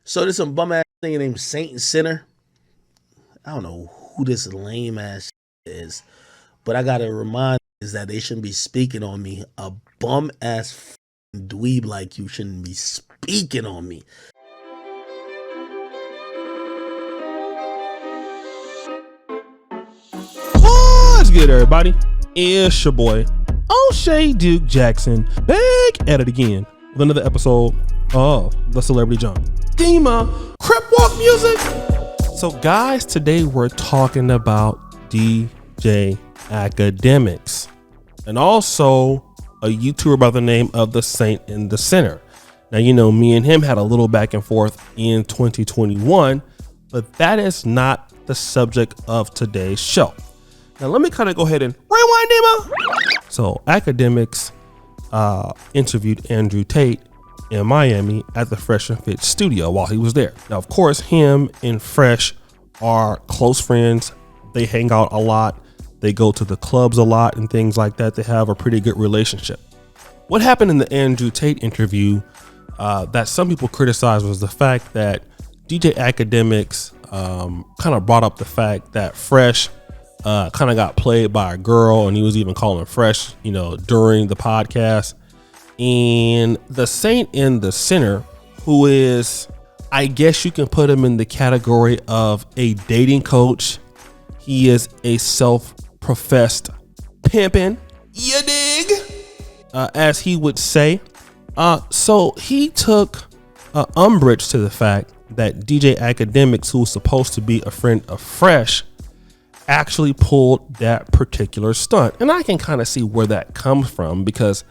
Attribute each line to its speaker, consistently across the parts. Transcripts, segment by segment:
Speaker 1: So there's some bum ass nigga named Saint and Sinner. I don't know who this lame ass is, but I gotta remind is that they shouldn't be speaking on me. A bum ass dweeb like you shouldn't be speaking on me.
Speaker 2: What's good, everybody? It's your boy O'Shea Duke Jackson back at it again with another episode of the Celebrity Jump. Dima Crip Walk music. So, guys, today we're talking about DJ Academics and also a YouTuber by the name of the Saint and the Sinner. Now, you know, me and him had a little back and forth in 2021, but that is not the subject of today's show. Now, let me kind of go ahead and rewind, Dima. So, Academics interviewed Andrew Tate in Miami at the Fresh and Fit studio while he was there. Now, of course, him and Fresh are close friends. They hang out a lot. They go to the clubs a lot and things like that. They have a pretty good relationship. What happened in the Andrew Tate interview that some people criticized was the fact that DJ Academics kind of brought up the fact that Fresh kind of got played by a girl, and he was even calling Fresh, you know, during the podcast. And the Saint and the Sinner, who is, I guess you can put him in the category of a dating coach. He is a self-professed pimpin', you dig? As he would say. So he took umbrage to the fact that DJ Academics, who was supposed to be a friend of Fresh, actually pulled that particular stunt. And I can kind of see where that comes from because,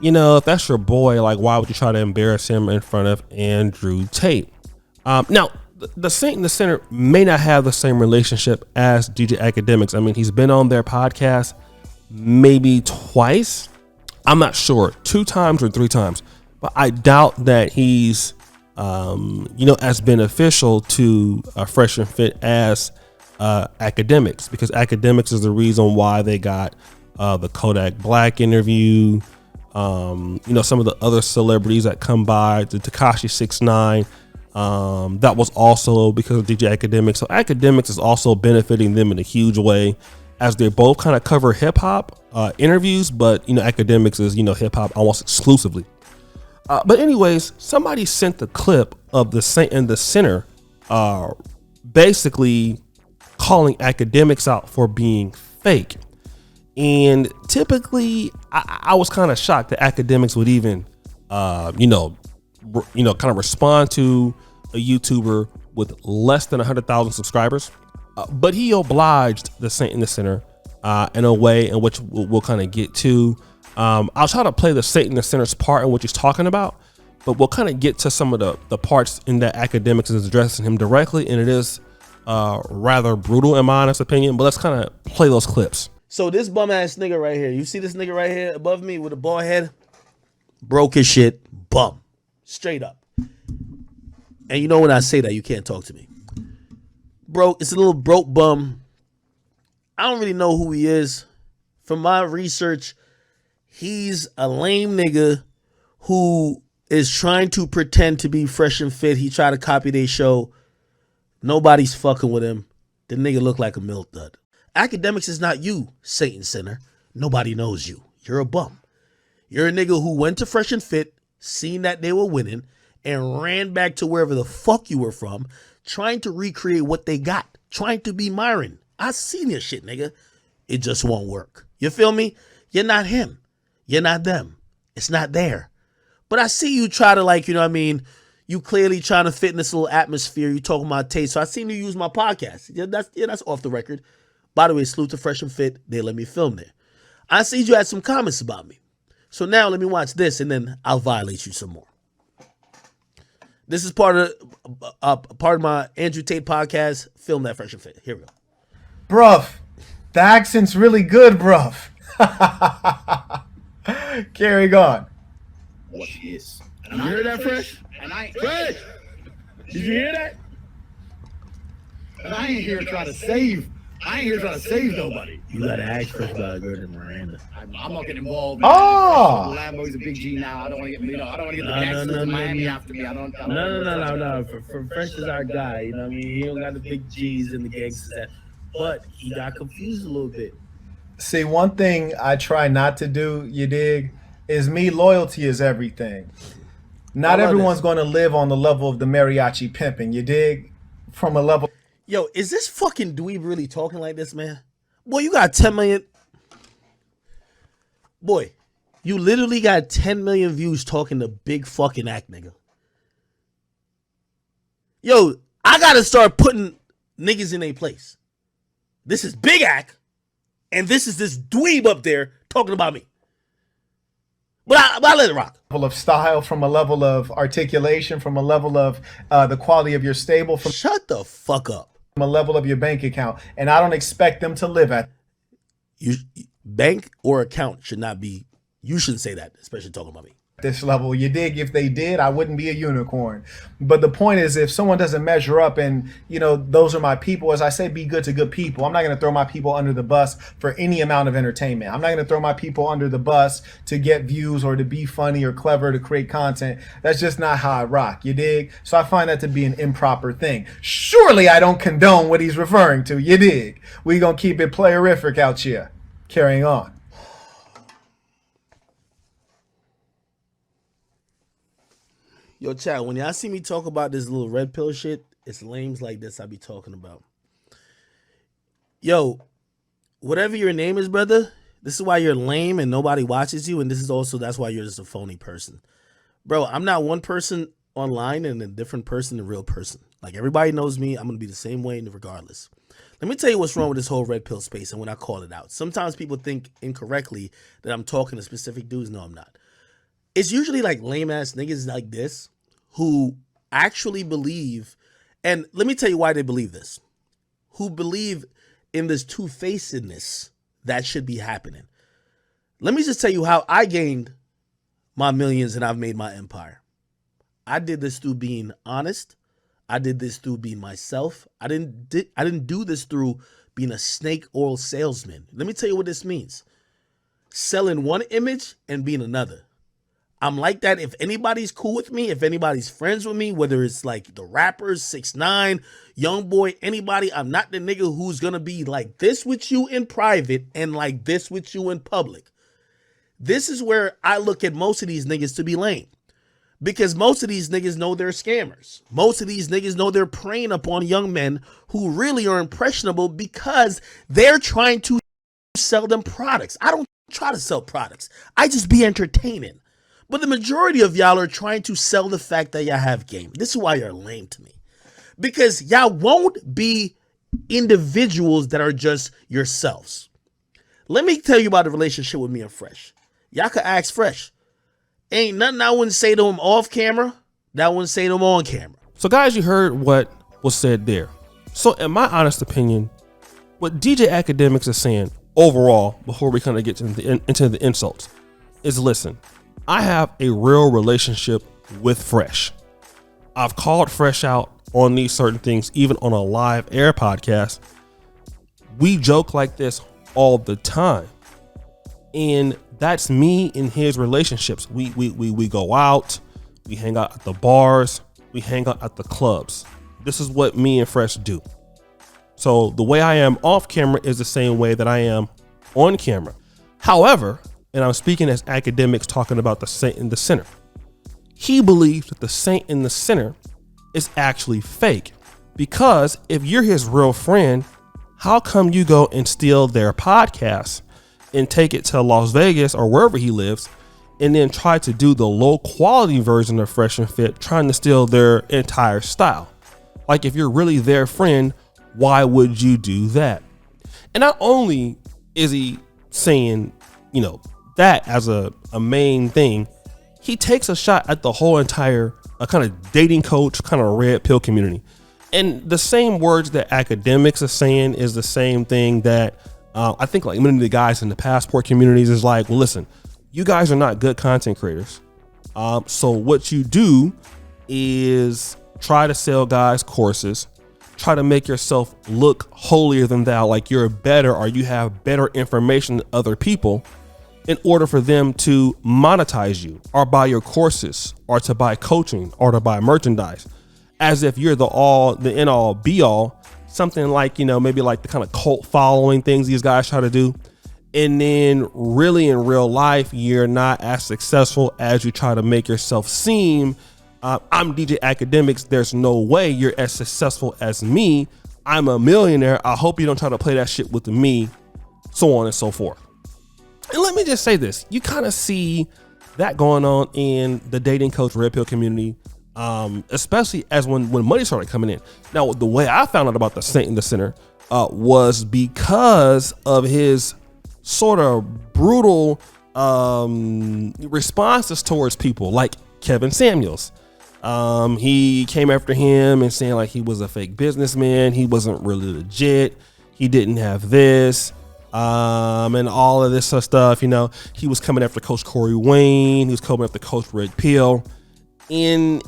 Speaker 2: you know, if that's your boy, like, why would you try to embarrass him in front of Andrew Tate? Now, the Saint and the Sinner may not have the same relationship as DJ Academics. I mean, he's been on their podcast maybe twice. I'm not sure, 2 times or 3 times, but I doubt that he's, you know, as beneficial to Fresh and Fit as Academics, because Academics is the reason why they got the Kodak Black interview. You know, some of the other celebrities that come by, the Tekashi 6ix9ine, that was also because of DJ Academics. So Academics is also benefiting them in a huge way, as they both kind of cover hip hop interviews, but you know, Academics is, you know, hip hop almost exclusively. But anyways, somebody sent the clip of the Saint and the Sinner, basically calling Academics out for being fake. And typically, I was kind of shocked that Academics would even, you know, kind of respond to a YouTuber with less than 100,000 subscribers. But he obliged the Saint and the Sinner in a way in which we'll kind of get to. I'll try to play the Saint and the Sinner's part in what he's talking about, but we'll kind of get to some of the parts in that Academics is addressing him directly, and it is rather brutal in my honest opinion. But let's kind of play those clips.
Speaker 1: So this bum ass nigga right here, you see this nigga right here above me with a bald head? Broke his shit, bum. Straight up. And you know when I say that, you can't talk to me. Bro, it's a little broke bum. I don't really know who he is. From my research, he's a lame nigga who is trying to pretend to be Fresh and Fit. He tried to copy their show. Nobody's fucking with him. The nigga look like a milk dud. Academics is not you, Saint and Sinner. Nobody knows you. You're a bum. You're a nigga who went to Fresh and Fit, seen that they were winning, and ran back to wherever the fuck you were from, trying to recreate what they got, trying to be Myron. I seen your shit, nigga. It just won't work. You feel me? You're not him. You're not them. It's not there. But I see you try to, like, you know what I mean? You clearly trying to fit in this little atmosphere. You talking about taste. So I seen you use my podcast. Yeah, that's off the record. By the way, salute to Fresh and Fit. They let me film there. I see you had some comments about me. So now let me watch this, and then I'll violate you some more. This is part of my Andrew Tate podcast. Film that Fresh and Fit. Here we go.
Speaker 3: Bruv, the accent's really good, bruv. Carry on.
Speaker 4: What is? You heard that, Fresh? Fresh! Did you hear that? And I ain't here to try to save I ain't here trying to save nobody.
Speaker 1: You gotta ask first about a girl named Miranda.
Speaker 4: I'm not getting involved.
Speaker 3: Oh.
Speaker 4: Lambo's a big G now. I don't want to get, I don't want to get the
Speaker 1: No,
Speaker 4: gangsters
Speaker 1: no,
Speaker 4: in
Speaker 1: no,
Speaker 4: Miami
Speaker 1: no.
Speaker 4: after me. I don't.
Speaker 1: No. For Fresh is our guy. You know what I mean? He don't got the big G's and the gangsters, but he got confused a little bit.
Speaker 3: See, one thing I try not to do, you dig, is me, loyalty is everything. Not everyone's going to live on the level of the mariachi pimping, you dig? From a level.
Speaker 1: Yo, is this fucking dweeb really talking like this, man? Boy, you got 10 million. Boy, you literally got 10 million views talking to big fucking act, nigga. Yo, I gotta start putting niggas in their place. This is big act, and this is this dweeb up there talking about me. But I let it rock.
Speaker 3: Level of style, from a level of articulation, from a level of the quality of your stable, from
Speaker 1: Shut the fuck up.
Speaker 3: a level of your bank account. And I don't expect them to live at
Speaker 1: You bank or account should not be. You shouldn't say that, especially talking about me.
Speaker 3: this level. You dig? If they did, I wouldn't be a unicorn. But the point is, if someone doesn't measure up and, you know, those are my people, as I say, be good to good people. I'm not going to throw my people under the bus for any amount of entertainment. I'm not going to throw my people under the bus to get views or to be funny or clever, to create content. That's just not how I rock. You dig? So I find that to be an improper thing. Surely I don't condone what he's referring to. You dig? We going to keep it playerific out here. Carrying on.
Speaker 1: Yo, chat, when y'all see me talk about this little red pill shit, it's lames like this I be talking about. Yo, whatever your name is, brother, this is why you're lame and nobody watches you, and this is also, that's why you're just a phony person. Bro, I'm not one person online and a different person in real person. Like, everybody knows me, I'm going to be the same way regardless. Let me tell you what's wrong with this whole red pill space and when I call it out. Sometimes people think incorrectly that I'm talking to specific dudes. No, I'm not. It's usually like lame ass niggas like this who actually believe, and let me tell you why they believe this, who believe in this two-facedness that should be happening. Let me just tell you how I gained my millions and I've made my empire. I did this through being honest. I did this through being myself. I didn't do this through being a snake oil salesman. Let me tell you what this means. Selling one image and being another. I'm like that. If anybody's cool with me, if anybody's friends with me, whether it's like the rappers, 6ix9ine, Youngboy, anybody, I'm not the nigga who's gonna be like this with you in private and like this with you in public. This is where I look at most of these niggas to be lame. Because most of these niggas know they're scammers. Most of these niggas know they're preying upon young men who really are impressionable because they're trying to sell them products. I don't try to sell products. I just be entertaining. But the majority of y'all are trying to sell the fact that y'all have game. This is why you're lame to me. Because y'all won't be individuals that are just yourselves. Let me tell you about the relationship with me and Fresh. Y'all could ask Fresh. Ain't nothing I wouldn't say to him off camera that I wouldn't say to him on camera.
Speaker 2: So guys, you heard what was said there. So in my honest opinion, what DJ Academics is saying overall, before we kind of get into the insults, is listen, I have a real relationship with Fresh. I've called Fresh out on these certain things, even on a live air podcast. We joke like this all the time. And that's me in his relationships. We go out, we hang out at the bars, we hang out at the clubs. This is what me and Fresh do. So the way I am off camera is the same way that I am on camera. However, and I'm speaking as Academics talking about the saint in the center, he believes that the saint in the center is actually fake. Because if you're his real friend, how come you go and steal their podcast and take it to Las Vegas or wherever he lives and then try to do the low quality version of Fresh and Fit, trying to steal their entire style? Like, if you're really their friend, why would you do that? And not only is he saying, you know, that as a main thing, he takes a shot at the whole entire kind of dating coach, kind of red pill community. And the same words that Academics are saying is the same thing that I think like many of the guys in the passport communities is like, well, listen, you guys are not good content creators. So what you do is try to sell guys courses, try to make yourself look holier than thou, like you're better or you have better information than other people in order for them to monetize you or buy your courses or to buy coaching or to buy merchandise, as if you're the end all be all, something like, you know, maybe like the kind of cult following things these guys try to do. And then really in real life, you're not as successful as you try to make yourself seem. I'm DJ Academics. There's no way you're as successful as me. I'm a millionaire. I hope you don't try to play that shit with me, so on and so forth. And let me just say this. You kind of see that going on in the dating coach red pill community, especially as when money started coming in. Now, the way I found out about the Saint in the Center was because of his sort of brutal responses towards people like Kevin Samuels. He came after him and saying like he was a fake businessman. He wasn't really legit. He didn't have this, and all of this sort of stuff. You know, he was coming after Coach Corey Wayne. He was coming after Coach Red Pill. And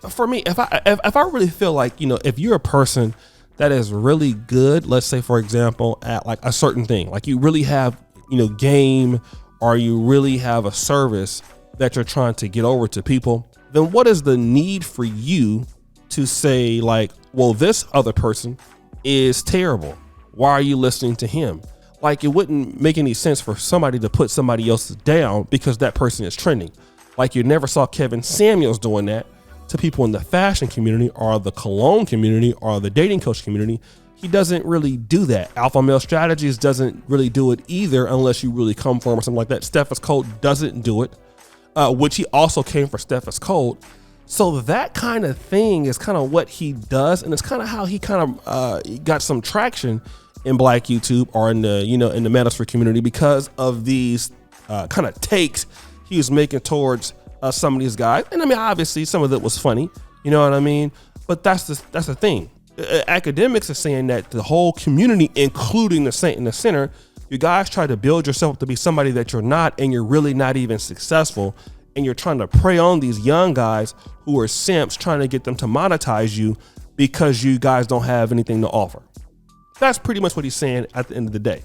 Speaker 2: for me, if I really feel like, you know, if you're a person that is really good, let's say for example, at like a certain thing, like you really have, you know, game, or you really have a service that you're trying to get over to people, then what is the need for you to say like, well, this other person is terrible. Why are you listening to him? Like, it wouldn't make any sense for somebody to put somebody else down because that person is trending. Like, you never saw Kevin Samuels doing that to people in the fashion community or the cologne community or the dating coach community. He doesn't really do that. Alpha Male Strategies doesn't really do it either, unless you really come for him or something like that. Steph's Code doesn't do it. Which he also came for Steph's Code. So that kind of thing is kind of what he does, and it's kind of how he kind of got some traction in Black YouTube or in the, you know, in the manosphere community, because of these kind of takes he was making towards some of these guys. And I mean, obviously some of it was funny, you know what I mean? But that's the thing. Academics are saying that the whole community, including the Saint in the Center, you guys try to build yourself to be somebody that you're not, and you're really not even successful. And you're trying to prey on these young guys who are simps, trying to get them to monetize you because you guys don't have anything to offer. That's pretty much what he's saying at the end of the day.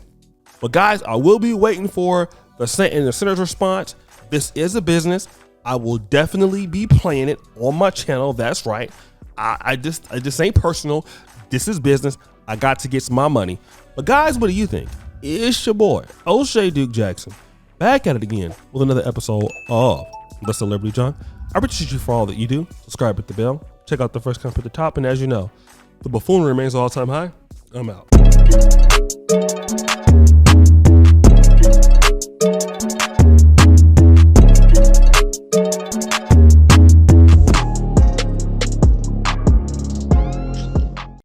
Speaker 2: But guys, I will be waiting for the Saint in the Center's response. This is a business. I will definitely be playing it on my channel. That's right. I just ain't personal. This is business. I got to get my money. But guys, what do you think? It's your boy, O'Shea Duke Jackson, back at it again with another episode of The Celebrity Junk. I appreciate you for all that you do. Subscribe, hit the bell, check out the first comment at the top, and as you know, the buffoonery remains all-time high. I'm out.